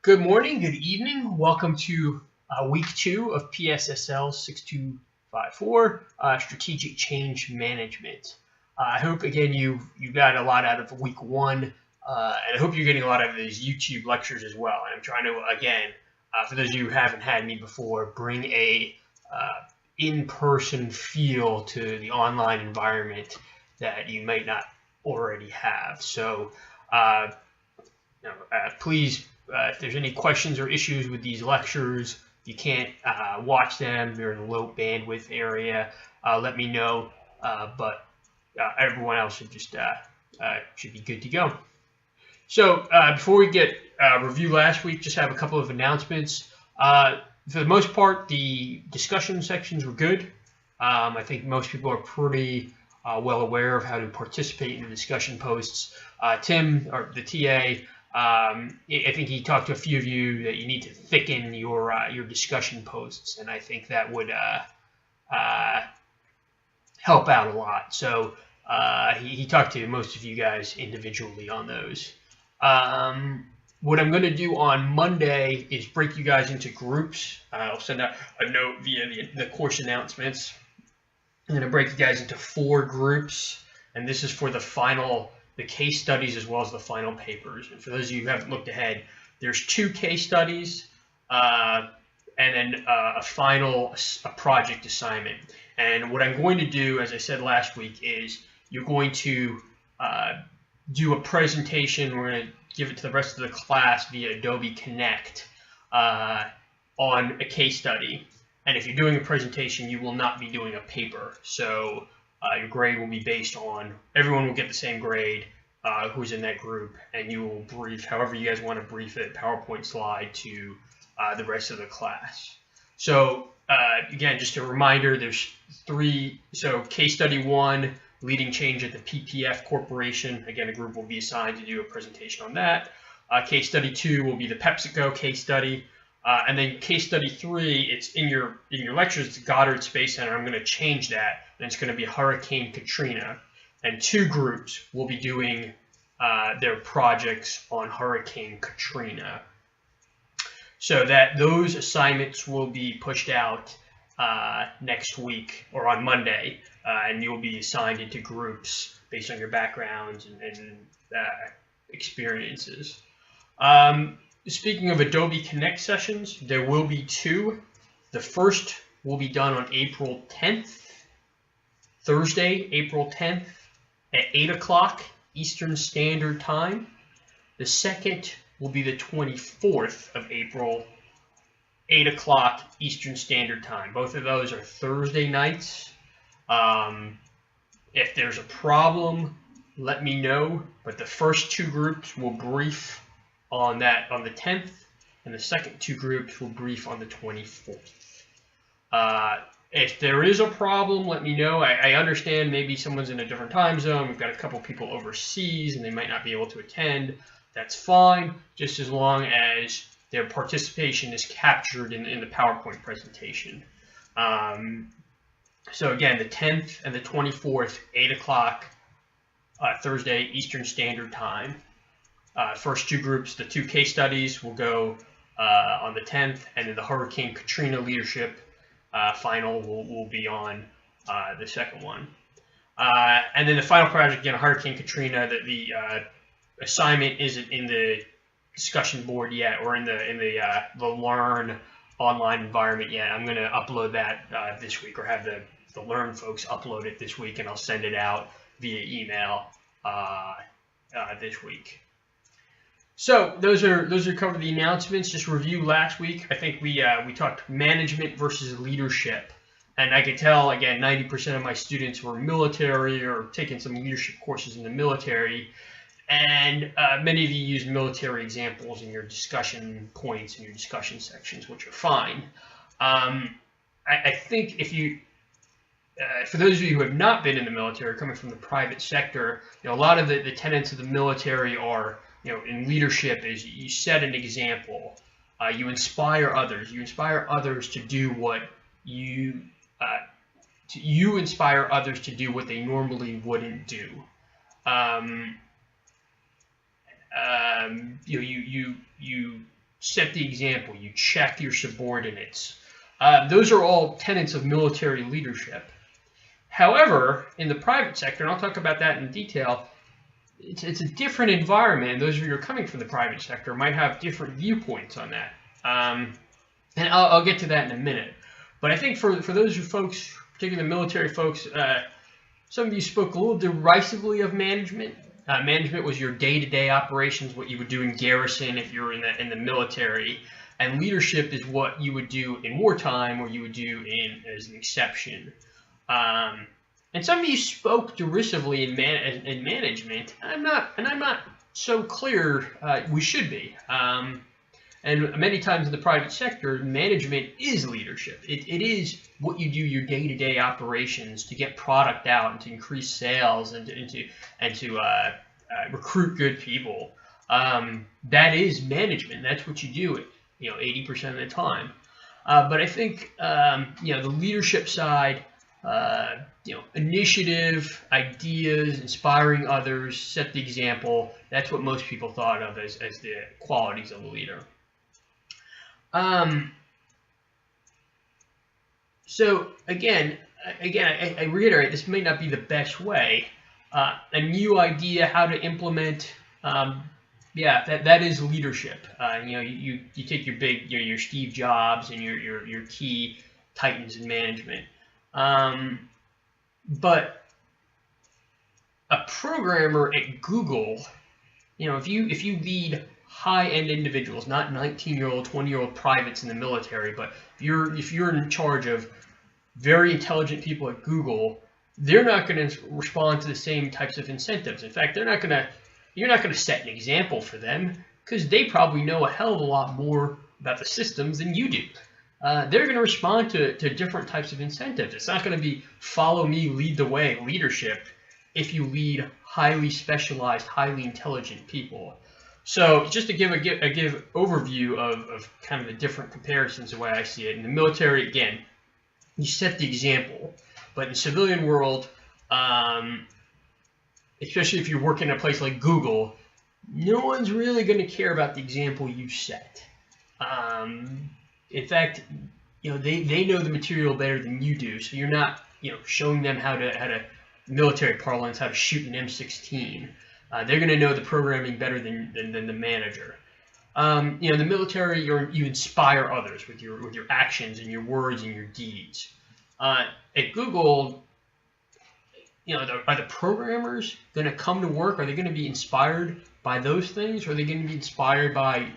Good morning, good evening. Welcome to week 2 of PSSL 6254, Strategic Change Management. I hope, again, you got a lot out of week 1, and I hope you're getting a lot out of these YouTube lectures as well. And I'm trying to, again, for those of you who haven't had me before, bring a in-person feel to the online environment that you might not already have. So please, if there's any questions or issues with these lectures, you can't watch them, they're in a low bandwidth area, let me know, but everyone else should just should be good to go. So before we get review last week, just have a couple of announcements. For the most part, the discussion sections were good. I think most people are pretty well aware of how to participate in the discussion posts. Tim, or the TA, I think he talked to a few of you that you need to thicken your discussion posts, and I think that would help out a lot. So he talked to most of you guys individually on those. What I'm going to do on Monday is break you guys into groups. I'll send out a note via the course announcements. I'm going to break you guys into 4 groups, and this is for the case studies as well as the final papers. And for those of you who haven't looked ahead, there's 2 case studies and then a project assignment. And what I'm going to do, as I said last week, is you're going to do a presentation. We're going to give it to the rest of the class via Adobe Connect on a case study. And if you're doing a presentation, you will not be doing a paper. So your grade will be based on, everyone will get the same grade who's in that group, and you will brief however you guys want to brief it, PowerPoint slide to the rest of the class. So again, just a reminder, there's 3, so case study 1, leading change at the PPF Corporation. Again, a group will be assigned to do a presentation on that. Case study 2 will be the PepsiCo case study. And then case study 3, it's in your lectures, it's Goddard Space Center. I'm going to change that, and it's going to be Hurricane Katrina. And 2 groups will be doing their projects on Hurricane Katrina. So that those assignments will be pushed out next week or on Monday, and you'll be assigned into groups based on your backgrounds and experiences. Speaking of Adobe Connect sessions, there will be 2. The first will be done on April 10th, Thursday, April 10th at 8 o'clock Eastern Standard Time. The second will be the 24th of April, 8 o'clock Eastern Standard Time. Both of those are Thursday nights. If there's a problem, let me know, but the first 2 groups will brief on the 10th, and the second 2 groups will brief on the 24th. If there is a problem, let me know. I understand maybe someone's in a different time zone. We've got a couple people overseas, and they might not be able to attend. That's fine, just as long as their participation is captured in the PowerPoint presentation. So again, the 10th and the 24th, 8 o'clock Thursday, Eastern Standard Time. First 2 groups, the 2 case studies will go on the 10th, and then the Hurricane Katrina leadership final will be on the second one. And then the final project, again, Hurricane Katrina, the assignment isn't in the discussion board yet, or in the Learn online environment yet. I'm going to upload that this week, or have the Learn folks upload it this week, and I'll send it out via email this week. So those are covered the announcements. Just review last week. I think we talked management versus leadership, and I could tell, again, 90% of my students were military or taking some leadership courses in the military, and many of you use military examples in your discussion points and your discussion sections, which are fine. I think if you for those of you who have not been in the military, coming from the private sector, a lot of the tenets of the military are, in leadership, is you set an example, you inspire others. You inspire others to do what you inspire others to do what they normally wouldn't do. You set the example, you check your subordinates. Those are all tenets of military leadership. However, in the private sector, and I'll talk about that in detail, it's a different environment. Those of you who are coming from the private sector might have different viewpoints on that. And I'll get to that in a minute. But I think for those of you folks, particularly the military folks, some of you spoke a little derisively of management. Management was your day-to-day operations, what you would do in garrison if you were in the military. And leadership is what you would do in wartime, or you would do as an exception. And some of you spoke derisively in management. I'm not so clear we should be. And many times in the private sector, management is leadership. It is what you do your day-to-day operations to get product out and to increase sales and to recruit good people. That is management. That's what you do 80% of the time. But I think the leadership side, initiative, ideas, inspiring others, set the example. That's what most people thought of as the qualities of a leader. So again, I reiterate, this may not be the best way. A new idea how to implement, that is leadership. You take your big, your Steve Jobs and your key titans in management. But a programmer at Google, if you lead high-end individuals, not 19-year-old, 20-year-old privates in the military, but if you're in charge of very intelligent people at Google, they're not going to respond to the same types of incentives. In fact, you're not going to set an example for them because they probably know a hell of a lot more about the systems than you do. They're going to respond to different types of incentives. It's not going to be follow me, lead the way leadership if you lead highly specialized, highly intelligent people. So just to give a overview of kind of the different comparisons, the way I see it. In the military, again, you set the example. But in the civilian world, especially if you're working at a place like Google, no one's really going to care about the example you set. In fact, they know the material better than you do. So you're not, showing them how to military parlance, how to shoot an M16. They're going to know the programming better than the manager. In the military, you inspire others with your actions and your words and your deeds. At Google, are the programmers going to come to work? Are they going to be inspired by those things? Or are they going to be inspired by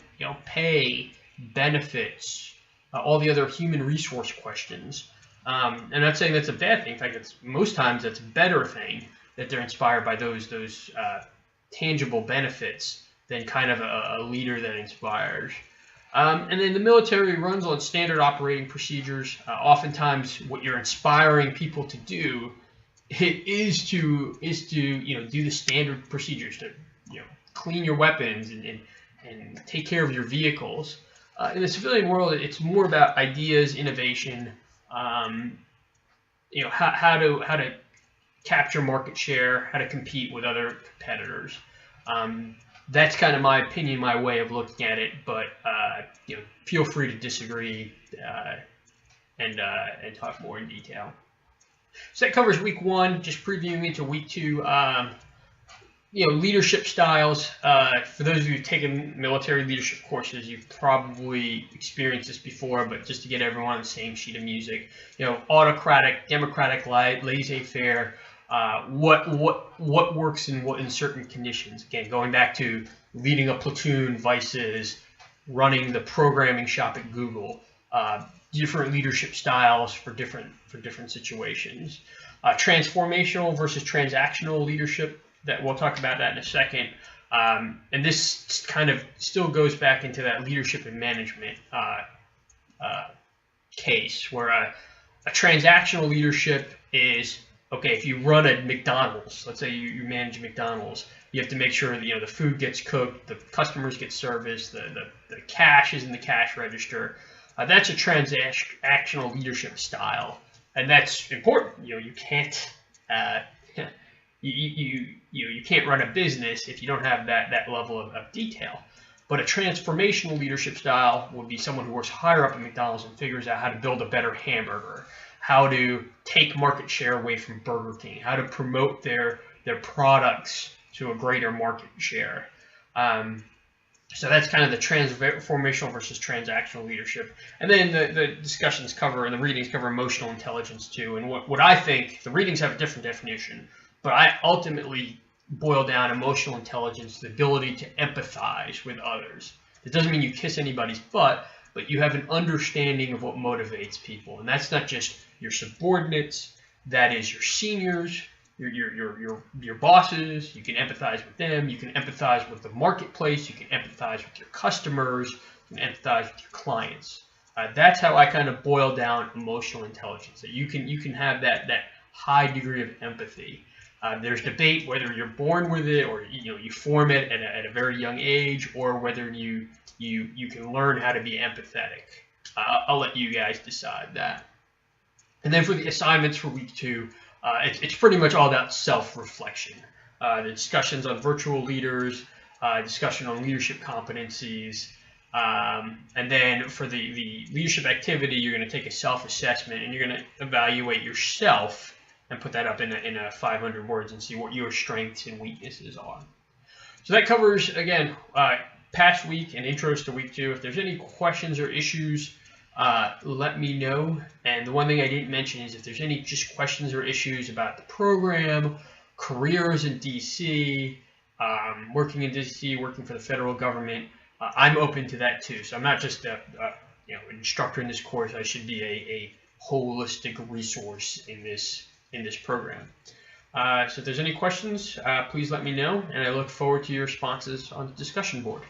pay, benefits, all the other human resource questions? I'm not saying that's a bad thing. In fact, most times that's a better thing that they're inspired by those tangible benefits than kind of a leader that inspires. And then the military runs on standard operating procedures. Oftentimes, what you're inspiring people to do is to do the standard procedures to clean your weapons and take care of your vehicles. In the civilian world, it's more about ideas, innovation. How to capture market share, how to compete with other competitors. That's kind of my opinion, my way of looking at it. But feel free to disagree and talk more in detail. So that covers week 1. Just previewing into week 2. Leadership styles. For those of you who've taken military leadership courses, you've probably experienced this before, but just to get everyone on the same sheet of music, autocratic, democratic, laissez-faire, what works in certain conditions. Again, going back to leading a platoon versus running the programming shop at Google. Different leadership styles for different situations. Transformational versus transactional leadership. That we'll talk about that in a second. And this kind of still goes back into that leadership and management case, where a transactional leadership is, okay, if you run a McDonald's, let's say you manage McDonald's, you have to make sure that the food gets cooked, the customers get serviced, the cash is in the cash register. That's a transactional leadership style, and that's important. You can't you can't run a business if you don't have that level of detail. But a transformational leadership style would be someone who works higher up at McDonald's and figures out how to build a better hamburger, how to take market share away from Burger King, how to promote their products to a greater market share. So that's kind of the transformational versus transactional leadership. And then the discussions cover, and the readings cover emotional intelligence too. And what I think, the readings have a different definition, but I ultimately boil down emotional intelligence, the ability to empathize with others. It doesn't mean you kiss anybody's butt, but you have an understanding of what motivates people. And that's not just your subordinates, that is your seniors, your bosses. You can empathize with them. You can empathize with the marketplace. You can empathize with your customers. You can empathize with your clients. That's how I kind of boil down emotional intelligence. That you can have that high degree of empathy. There's debate whether you're born with it or you form it at a very young age, or whether you can learn how to be empathetic. I'll let you guys decide that. And then for the assignments for week 2. It's pretty much all about self-reflection. The discussions on virtual leaders, discussion on leadership competencies, and then for the leadership activity, you're going to take a self-assessment and you're going to evaluate yourself and put that up in a 500 words and see what your strengths and weaknesses are. So that covers, again, past week and intros to week 2. If there's any questions or issues, let me know. And the one thing I didn't mention is if there's any just questions or issues about the program, careers in DC, working in DC, working for the federal government, I'm open to that too. So I'm not just an instructor in this course. I should be a holistic resource in this program. So if there's any questions, please let me know, and I look forward to your responses on the discussion board.